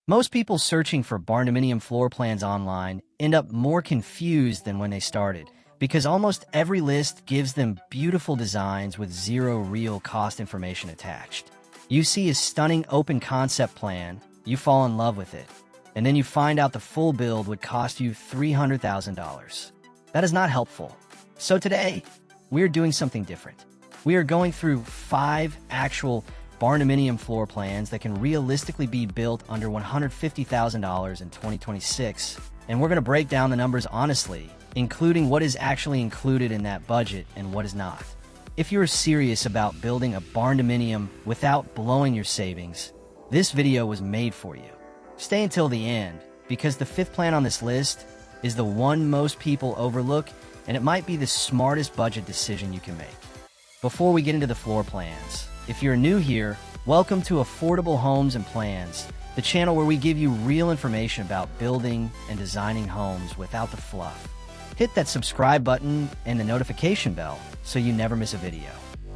Most people searching for barndominium floor plans online end up more confused than when they started because almost every list gives them beautiful designs with zero real cost information attached. You see a stunning open concept plan, you fall in love with it, and then you find out the full build would cost you $300,000. That is not helpful. So today, we're doing something different. We are going through 5 actual barndominium floor plans that can realistically be built under $150,000 in 2026, and we're going to break down the numbers honestly, including what is actually included in that budget and what is not. If you're serious about building a barndominium without blowing your savings, this video was made for you. Stay until the end, because the 5th plan on this list is the one most people overlook, and it might be the smartest budget decision you can make. Before we get into the floor plans, if you're new here, welcome to Affordable Homes and Plans, the channel where we give you real information about building and designing homes without the fluff. Hit that subscribe button and the notification bell so you never miss a video.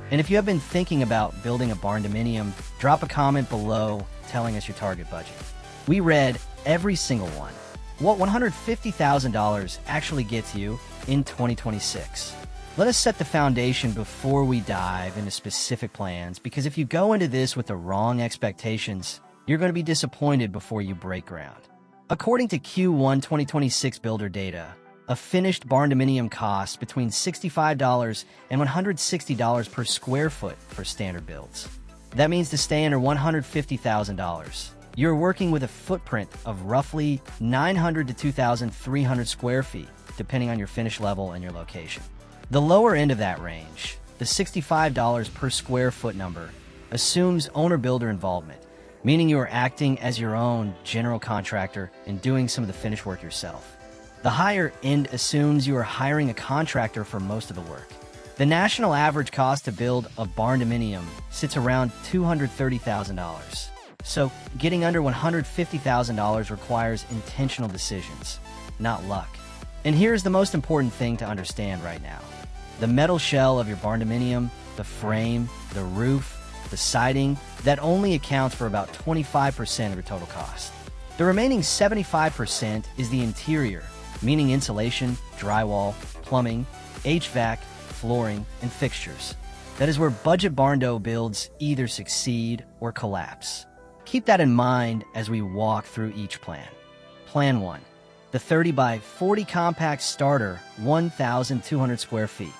And if you have been thinking about building a barndominium, drop a comment below telling us your target budget. We read every single one. What $150,000 actually gets you in 2026. Let us set the foundation before we dive into specific plans, because if you go into this with the wrong expectations, you're going to be disappointed before you break ground. According to Q1 2026 builder data, a finished barndominium costs between $65 and $160 per square foot for standard builds. That means to stay under $150,000, you're working with a footprint of roughly 900 to 2,300 square feet, depending on your finish level and your location. The lower end of that range, the $65 per square foot number, assumes owner-builder involvement, meaning you are acting as your own general contractor and doing some of the finish work yourself. The higher end assumes you are hiring a contractor for most of the work. The national average cost to build a barndominium sits around $230,000. So getting under $150,000 requires intentional decisions, not luck. And here's the most important thing to understand right now. The metal shell of your barndominium, the frame, the roof, the siding, that only accounts for about 25% of your total cost. The remaining 75% is the interior, meaning insulation, drywall, plumbing, HVAC, flooring, and fixtures. That is where budget barndo builds either succeed or collapse. Keep that in mind as we walk through each plan. Plan 1. The 30 by 40 compact starter, 1,200 square feet.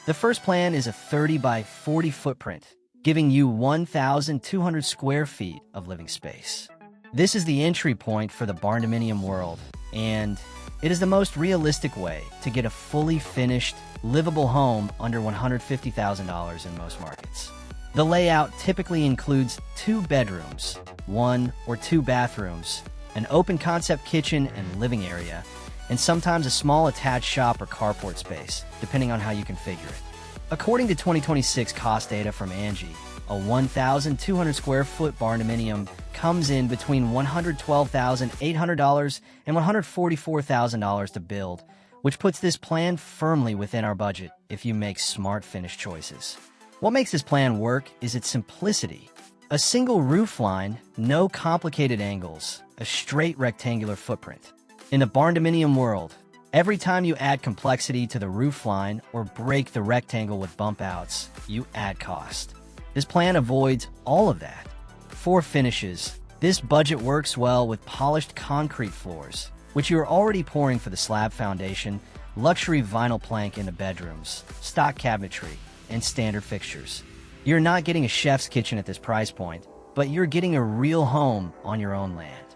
The first plan is a 30 by 40 footprint, giving you 1,200 square feet of living space. This is the entry point for the barndominium world, and it is the most realistic way to get a fully finished, livable home under $150,000 in most markets. The layout typically includes 2 bedrooms, 1 or 2 bathrooms, an open concept kitchen and living area, and sometimes a small attached shop or carport space, depending on how you configure it. According to 2026 cost data from Angie, a 1,200 square foot barndominium comes in between $112,800 and $144,000 to build, which puts this plan firmly within our budget if you make smart finish choices. What makes this plan work is its simplicity. A single roof line, no complicated angles, a straight rectangular footprint. In the barndominium world, every time you add complexity to the roof line or break the rectangle with bump outs, you add cost. This plan avoids all of that. For finishes, this budget works well with polished concrete floors, which you are already pouring for the slab foundation, luxury vinyl plank in the bedrooms, stock cabinetry, and standard fixtures. You're not getting a chef's kitchen at this price point, but you're getting a real home on your own land.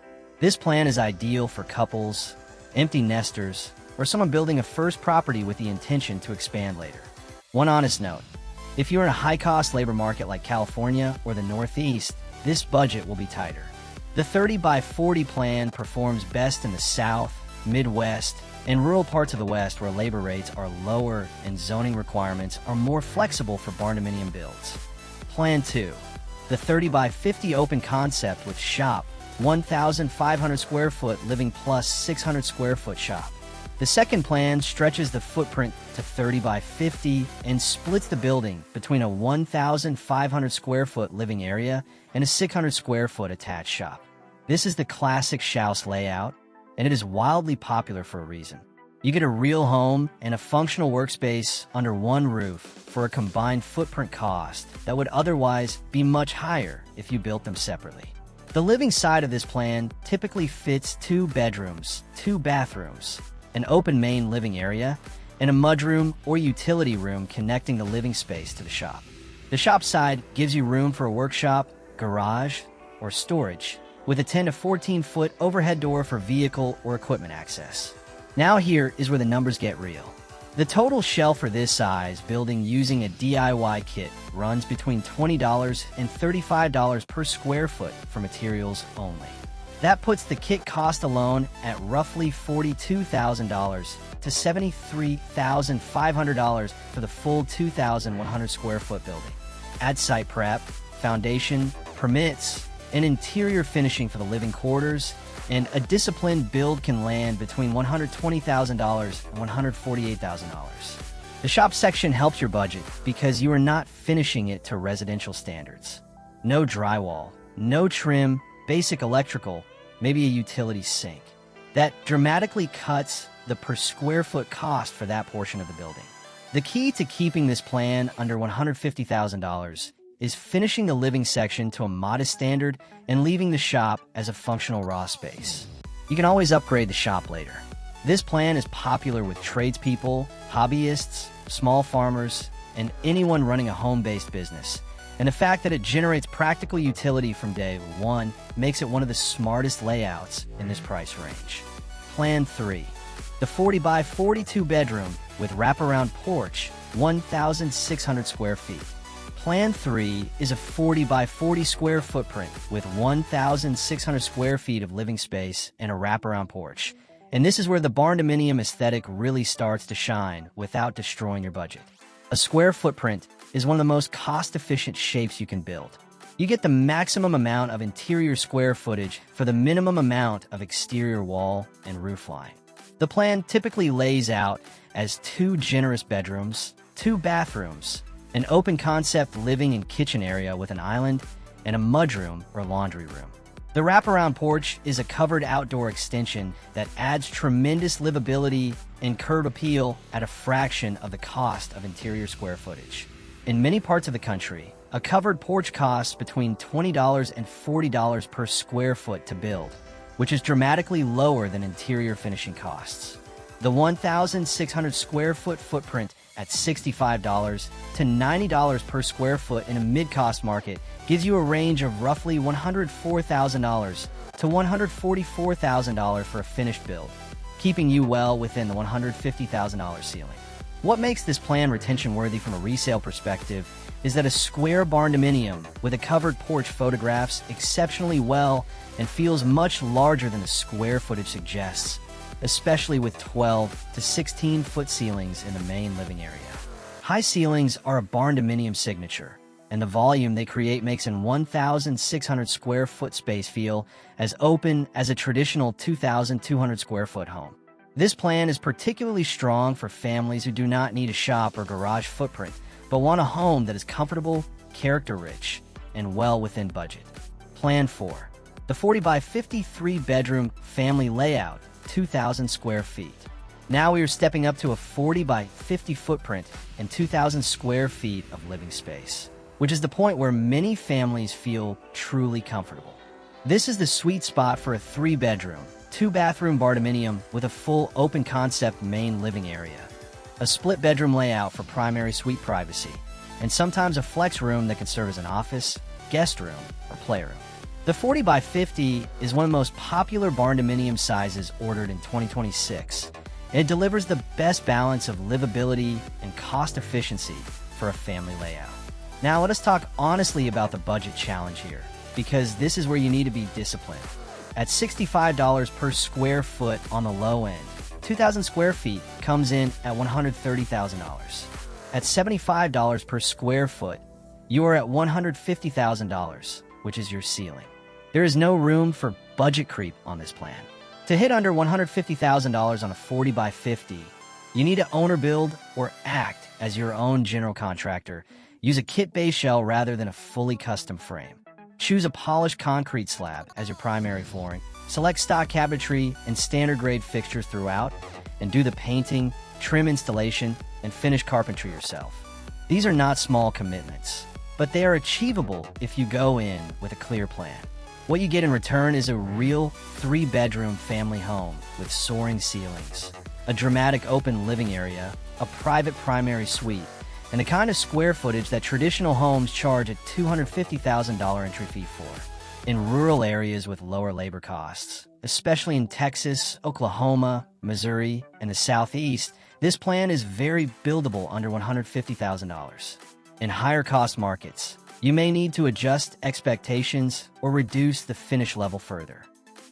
This plan is ideal for couples, empty nesters, or someone building a first property with the intention to expand later. One honest note, if you're in a high-cost labor market like California or the Northeast, this budget will be tighter. The 30 by 40 plan performs best in the South, Midwest, and rural parts of the West where labor rates are lower and zoning requirements are more flexible for barndominium builds. Plan 2. The 30 by 50 open concept with shop, 1,500 square foot living plus 600 square foot shop. The second plan stretches the footprint to 30 by 50 and splits the building between a 1,500 square foot living area and a 600 square foot attached shop. This is the classic Shouse layout, and it is wildly popular for a reason. You get a real home and a functional workspace under one roof for a combined footprint cost that would otherwise be much higher if you built them separately. The living side of this plan typically fits 2 bedrooms, 2 bathrooms, an open main living area, and a mudroom or utility room connecting the living space to the shop. The shop side gives you room for a workshop, garage, or storage, with a 10 to 14-foot overhead door for vehicle or equipment access. Now here is where the numbers get real. The total shell for this size building using a DIY kit runs between $20 and $35 per square foot for materials only. That puts the kit cost alone at roughly $42,000 to $73,500 for the full 2,100 square foot building. Add site prep, foundation, permits, and interior finishing for the living quarters, and a disciplined build can land between $120,000 and $148,000. The shop section helps your budget because you are not finishing it to residential standards. No drywall, no trim, basic electrical, maybe a utility sink. That dramatically cuts the per square foot cost for that portion of the building. The key to keeping this plan under $150,000 is finishing the living section to a modest standard and leaving the shop as a functional raw space. You can always upgrade the shop later. This plan is popular with tradespeople, hobbyists, small farmers, and anyone running a home-based business. And the fact that it generates practical utility from day one makes it one of the smartest layouts in this price range. Plan 3. The 40 by 42 bedroom with wraparound porch, 1,600 square feet. Plan 3 is a 40 by 40 square footprint with 1,600 square feet of living space and a wraparound porch. And this is where the barndominium aesthetic really starts to shine without destroying your budget. A square footprint is one of the most cost-efficient shapes you can build. You get the maximum amount of interior square footage for the minimum amount of exterior wall and roof line. The plan typically lays out as 2 generous bedrooms, 2 bathrooms, an open concept living and kitchen area with an island, and a mudroom or laundry room. The wraparound porch is a covered outdoor extension that adds tremendous livability and curb appeal at a fraction of the cost of interior square footage. In many parts of the country, a covered porch costs between $20 and $40 per square foot to build, which is dramatically lower than interior finishing costs. The 1,600 square foot footprint at $65 to $90 per square foot in a mid-cost market gives you a range of roughly $104,000 to $144,000 for a finished build, keeping you well within the $150,000 ceiling. What makes this plan retention-worthy from a resale perspective is that a square barndominium with a covered porch photographs exceptionally well and feels much larger than the square footage suggests, especially with 12 to 16-foot ceilings in the main living area. High ceilings are a barndominium signature, and the volume they create makes an 1,600 square foot space feel as open as a traditional 2,200 square foot home. This plan is particularly strong for families who do not need a shop or garage footprint, but want a home that is comfortable, character-rich, and well within budget. Plan 4. The 40 by 53 bedroom family layout, 2,000 square feet. Now we are stepping up to a 40 by 50 footprint and 2,000 square feet of living space, which is the point where many families feel truly comfortable. This is the sweet spot for a 3-bedroom, 2-bathroom barndominium with a full open concept main living area, a split bedroom layout for primary suite privacy, and sometimes a flex room that can serve as an office, guest room, or playroom. The 40 by 50 is one of the most popular barndominium sizes ordered in 2026, and it delivers the best balance of livability and cost efficiency for a family layout. Now let us talk honestly about the budget challenge here, because this is where you need to be disciplined. At $65 per square foot on the low end, 2,000 square feet comes in at $130,000. At $75 per square foot, you are at $150,000, which is your ceiling. There is no room for budget creep on this plan. To hit under $150,000 on a 40 by 50, you need to own or build or act as your own general contractor. Use a kit base shell rather than a fully custom frame. Choose a polished concrete slab as your primary flooring. Select stock cabinetry and standard grade fixtures throughout, and do the painting, trim installation, and finish carpentry yourself. These are not small commitments, but they are achievable if you go in with a clear plan. What you get in return is a real 3-bedroom family home with soaring ceilings, a dramatic open living area, a private primary suite, and the kind of square footage that traditional homes charge a $250,000 entry fee for. In rural areas with lower labor costs, especially in Texas, Oklahoma, Missouri, and the Southeast, this plan is very buildable under $150,000. In higher cost markets, you may need to adjust expectations or reduce the finish level further.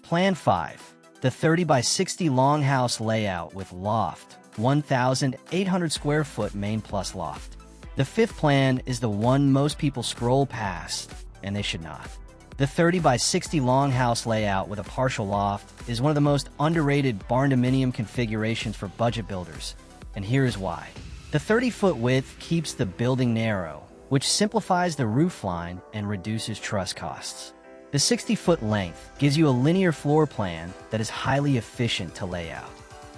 Plan 5. The 30 by 60 longhouse layout with loft, 1,800 square foot main plus loft. The 5th plan is the one most people scroll past, and they should not. The 30 by 60 longhouse layout with a partial loft is one of the most underrated barndominium configurations for budget builders, and here is why. The 30-foot width keeps the building narrow, which simplifies the roof line and reduces truss costs. The 60-foot length gives you a linear floor plan that is highly efficient to lay out.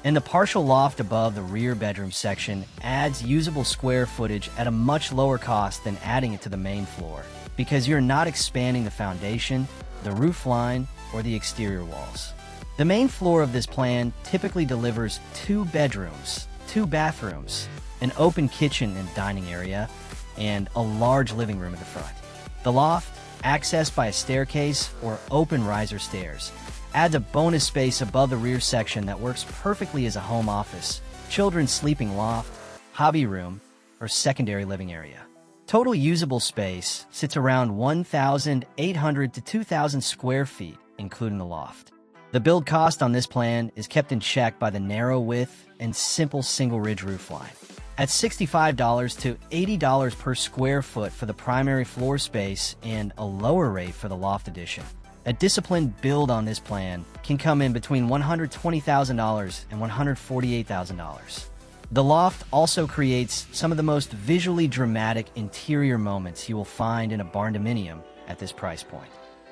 And the partial loft above the rear bedroom section adds usable square footage at a much lower cost than adding it to the main floor, because you're not expanding the foundation, the roof line, or the exterior walls. The main floor of this plan typically delivers 2 bedrooms, 2 bathrooms, an open kitchen and dining area, and a large living room at the front. The loft, accessed by a staircase or open riser stairs, adds a bonus space above the rear section that works perfectly as a home office, children's sleeping loft, hobby room, or secondary living area. Total usable space sits around 1,800 to 2,000 square feet, including the loft. The build cost on this plan is kept in check by the narrow width and simple single ridge roofline. At $65 to $80 per square foot for the primary floor space and a lower rate for the loft addition, a disciplined build on this plan can come in between $120,000 and $148,000. The loft also creates some of the most visually dramatic interior moments you will find in a barndominium at this price point.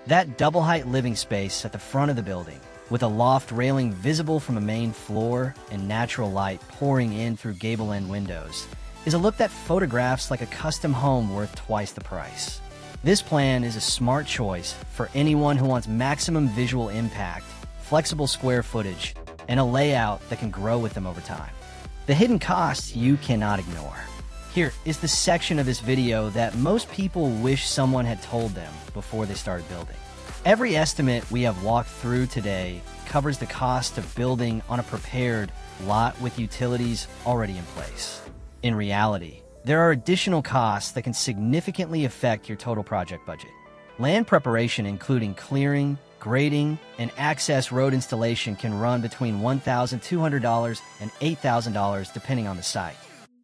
That double-height living space at the front of the building, with a loft railing visible from a main floor and natural light pouring in through gable-end windows, is a look that photographs like a custom home worth twice the price. This plan is a smart choice for anyone who wants maximum visual impact, flexible square footage, and a layout that can grow with them over time. The hidden costs you cannot ignore. Here is the section of this video that most people wish someone had told them before they started building. Every estimate we have walked through today covers the cost of building on a prepared lot with utilities already in place. In reality, there are additional costs that can significantly affect your total project budget. Land preparation, including clearing, grading, and access road installation, can run between $1,200 and $8,000 depending on the site.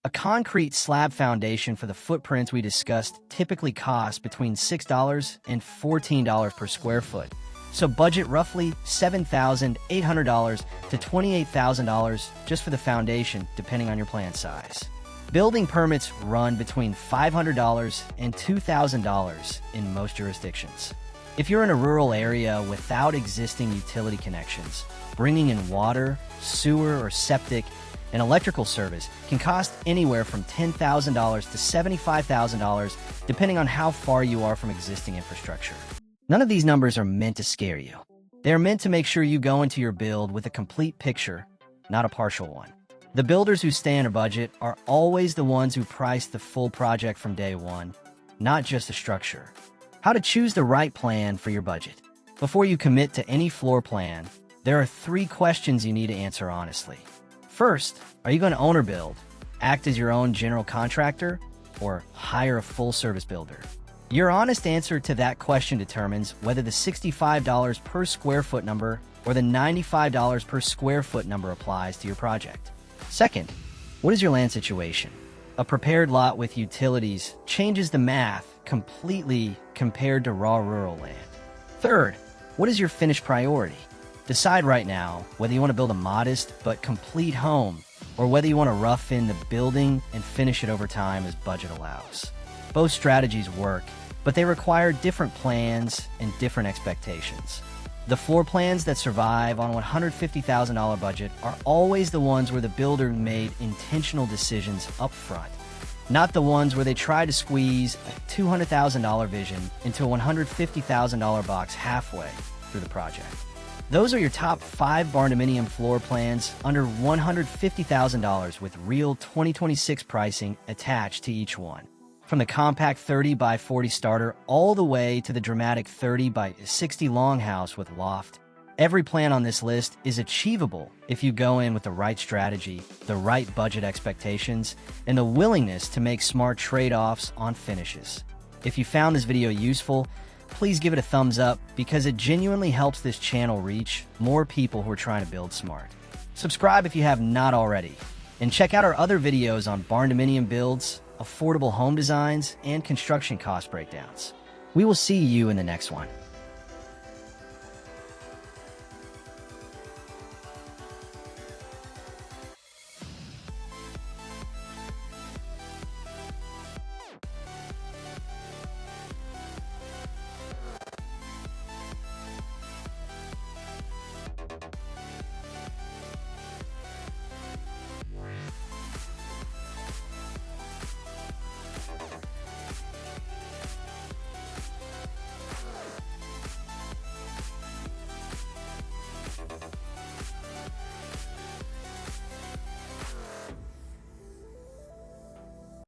A concrete slab foundation for the footprints we discussed typically costs between $6 and $14 per square foot, so budget roughly $7,800 to $28,000 just for the foundation depending on your plan size. Building permits run between $500 and $2,000 in most jurisdictions. If you're in a rural area without existing utility connections, bringing in water, sewer, or septic and electrical service can cost anywhere from $10,000 to $75,000 depending on how far you are from existing infrastructure. None of these numbers are meant to scare you. They are meant to make sure you go into your build with a complete picture, not a partial one. The builders who stay on a budget are always the ones who price the full project from day one, not just the structure. How to choose the right plan for your budget. Before you commit to any floor plan, there are 3 questions you need to answer honestly. First, are you going to own or build, act as your own general contractor, or hire a full-service builder? Your honest answer to that question determines whether the $65 per square foot number or the $95 per square foot number applies to your project. Second, what is your land situation? A prepared lot with utilities changes the math completely compared to raw rural land. Third, what is your finish priority? Decide right now whether you want to build a modest but complete home or whether you want to rough in the building and finish it over time as budget allows. Both strategies work, but they require different plans and different expectations. The floor plans that survive on a $150,000 budget are always the ones where the builder made intentional decisions up front, not the ones where they try to squeeze a $200,000 vision into a $150,000 box halfway through the project. Those are your top 5 barndominium floor plans under $150,000 with real 2026 pricing attached to each one. From the compact 30 by 40 starter all the way to the dramatic 30 by 60 longhouse with loft, every plan on this list is achievable if you go in with the right strategy, the right budget expectations, and the willingness to make smart trade-offs on finishes. If you found this video useful, please give it a thumbs up because it genuinely helps this channel reach more people who are trying to build smart. Subscribe if you have not already, and check out our other videos on barndominium builds, affordable home designs, and construction cost breakdowns. We will see you in the next one.